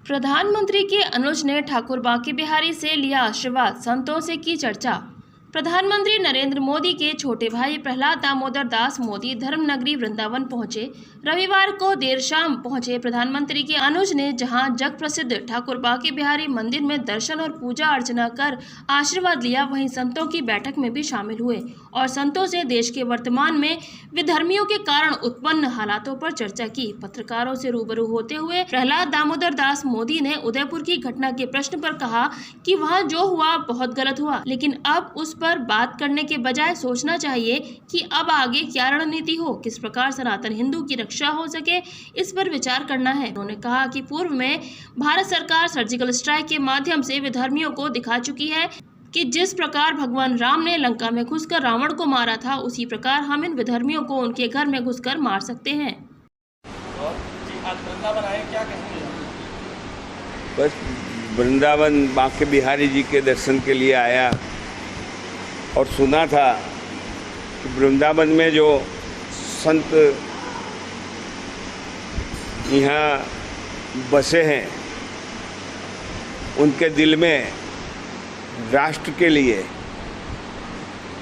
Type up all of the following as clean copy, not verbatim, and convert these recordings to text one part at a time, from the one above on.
प्रधानमंत्री के अनुज ने ठाकुर बांके बिहारी से लिया आशीर्वाद, संतों से की चर्चा। प्रधानमंत्री नरेंद्र मोदी के छोटे भाई प्रहलाद दामोदर दास मोदी धर्म नगरी वृंदावन पहुंचे। रविवार को देर शाम पहुंचे प्रधानमंत्री के अनुज ने जहां जग प्रसिद्ध ठाकुर बांके बिहारी मंदिर में दर्शन और पूजा अर्चना कर आशीर्वाद लिया, वहीं संतों की बैठक में भी शामिल हुए और संतों से देश के वर्तमान में विधर्मियों के कारण उत्पन्न हालातों पर चर्चा की। पत्रकारों से रूबरू होते हुए प्रहलाद दामोदर दास मोदी ने उदयपुर की घटना के प्रश्न पर कहा कि वहां जो हुआ बहुत गलत हुआ, लेकिन अब उस पर बात करने के बजाय सोचना चाहिए कि अब आगे क्या रणनीति हो, किस प्रकार सनातन हिंदू की रक्षा हो सके, इस पर विचार करना है। उन्होंने कहा कि पूर्व में भारत सरकार सर्जिकल स्ट्राइक के माध्यम से विधर्मियों को दिखा चुकी है कि जिस प्रकार भगवान राम ने लंका में घुसकर रावण को मारा था, उसी प्रकार हम इन विधर्मियों को उनके घर में घुसकर मार सकते हैं। बस वृंदावन बांके बिहारी जी के दर्शन के लिए आया और सुना था कि वृंदावन में जो संत यहाँ बसे हैं, उनके दिल में राष्ट्र के लिए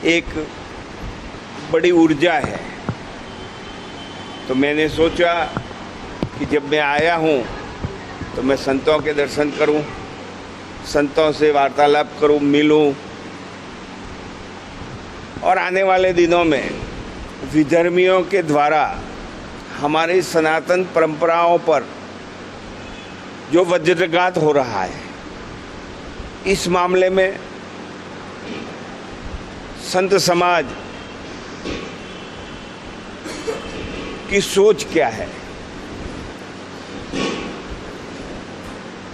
एक बड़ी ऊर्जा है। तो मैंने सोचा कि जब मैं आया हूँ तो मैं संतों के दर्शन करूँ, संतों से वार्तालाप करूँ, मिलूँ और आने वाले दिनों में विधर्मियों के द्वारा हमारी सनातन परंपराओं पर जो वज्रघात हो रहा है, इस मामले में संत समाज की सोच क्या है,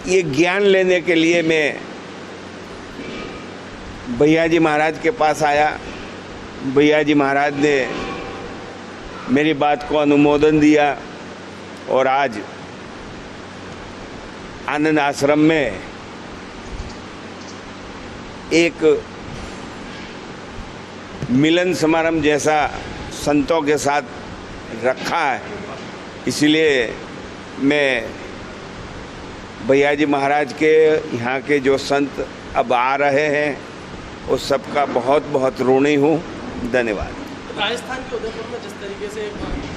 ये ज्ञान लेने के लिए मैं भैया जी महाराज के पास आया। भैया जी महाराज ने मेरी बात को अनुमोदन दिया और आज आनंद आश्रम में एक मिलन समारंभ जैसा संतों के साथ रखा है। इसलिए मैं भैया जी महाराज के यहाँ के जो संत अब आ रहे हैं, उस सबका बहुत बहुत ऋणी हूँ। धन्यवाद। राजस्थान के उदयपुर में जिस तरीके से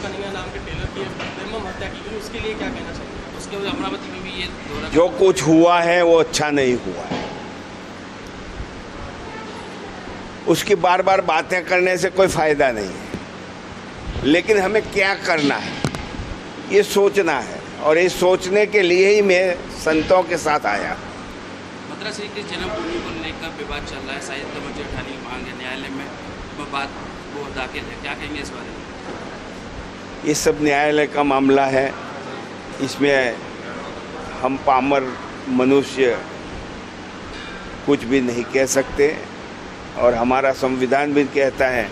कन्हैया नाम के टेलर की निर्मम हत्या की गई, उसके लिए क्या कहना चाहिए? उसके बाद अमरावती में भी ये जो कुछ हुआ है वो अच्छा नहीं हुआ है। उसकी बार बार बातें करने से कोई फायदा नहीं है, लेकिन हमें क्या करना है ये सोचना है, और ये सोचने के लिए ही मैं संतों के साथ आया। मथुरा श्री कृष्ण जन्मभूमि को लेकर विवाद चल रहा है, साहित्य मंच उठाने की मांग है, न्यायालय में बात वो दाखिल है, क्या कहेंगे इस बारे में? ये सब न्यायालय का मामला है, इसमें हम पामर मनुष्य कुछ भी नहीं कह सकते, और हमारा संविधान भी कहता है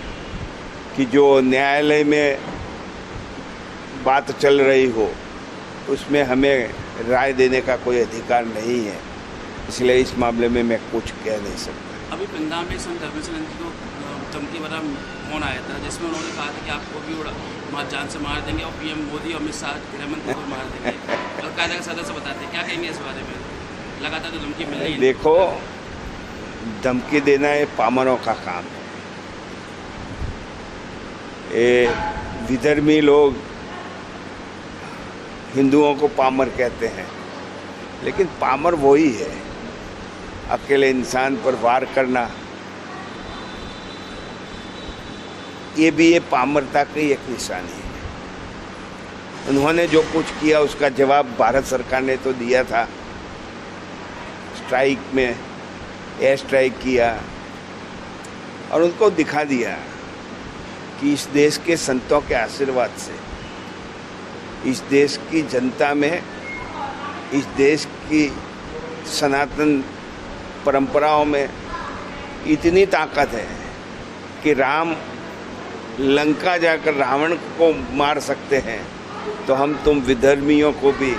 कि जो न्यायालय में बात चल रही हो उसमें हमें राय देने का कोई अधिकार नहीं है। इसलिए इस मामले में मैं कुछ कह नहीं सकता। अभी पंजाब में संत धर्मेंद्र जी को धमकी वाला फोन आया था, जिसमें उन्होंने कहा था कि आपको भी जान से मार देंगे और पीएम मोदी और अमित शाह गृहमंत्री को मार देंगे। और कायदा के सदस्य बताते, क्या कहेंगे इस बारे में? लगातार तो धमकी मिल रही है। देखो, धमकी देना ये पामरों का काम है। ये विधर्मी लोग हिंदुओं को पामर कहते हैं, लेकिन पामर वही है। अकेले इंसान पर वार करना, ये भी ये पामरता की एक निशानी है। उन्होंने जो कुछ किया उसका जवाब भारत सरकार ने तो दिया था। स्ट्राइक में एयर स्ट्राइक किया और उनको दिखा दिया कि इस देश के संतों के आशीर्वाद से, इस देश की जनता में, इस देश की सनातन परंपराओं में इतनी ताकत है कि राम लंका जाकर रावण को मार सकते हैं, तो हम तुम विधर्मियों को भी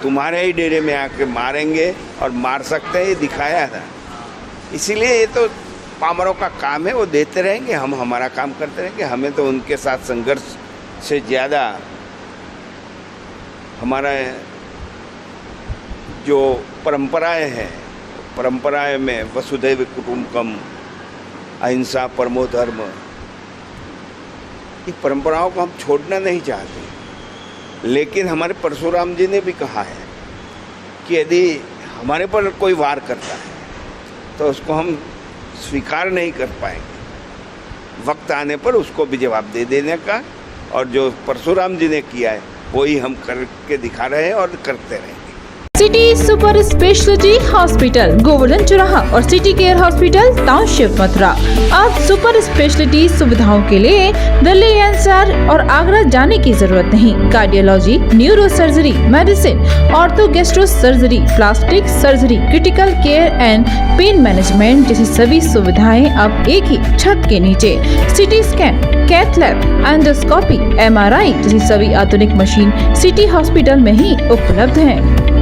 तुम्हारे ही डेरे में आके मारेंगे और मार सकते हैं, ये दिखाया था। इसीलिए ये तो पामरों का काम है, वो देते रहेंगे, हम हमारा काम करते रहेंगे। हमें तो उनके साथ संघर्ष से ज़्यादा हमारा जो परंपराएं हैं, परंपराएं में वसुधैव कुटुंबकम, अहिंसा परमो धर्म, ये परंपराओं को हम छोड़ना नहीं चाहते। लेकिन हमारे परशुराम जी ने भी कहा है कि यदि हमारे पर कोई वार करता है तो उसको हम स्वीकार नहीं कर पाएंगे। वक्त आने पर उसको भी जवाब दे देने का, और जो परशुराम जी ने किया है वही हम करके दिखा रहे हैं और करते रहेंगे। City super speciality hospital, Govardhan चौराहा और city care hospital, township, Mathura. अब सुपर स्पेशलिटी सुविधाओं के लिए दिल्ली एनसीआर और आगरा जाने की जरूरत नहीं। Cardiology, neuro surgery, medicine, ortho gastro surgery, plastic surgery, critical care and pain management जैसी सभी सुविधाएं अब एक ही छत के नीचे। CT scan, cath lab, endoscopy, MRI जैसी सभी आधुनिक मशीन सिटी हॉस्पिटल में ही उपलब्ध हैं।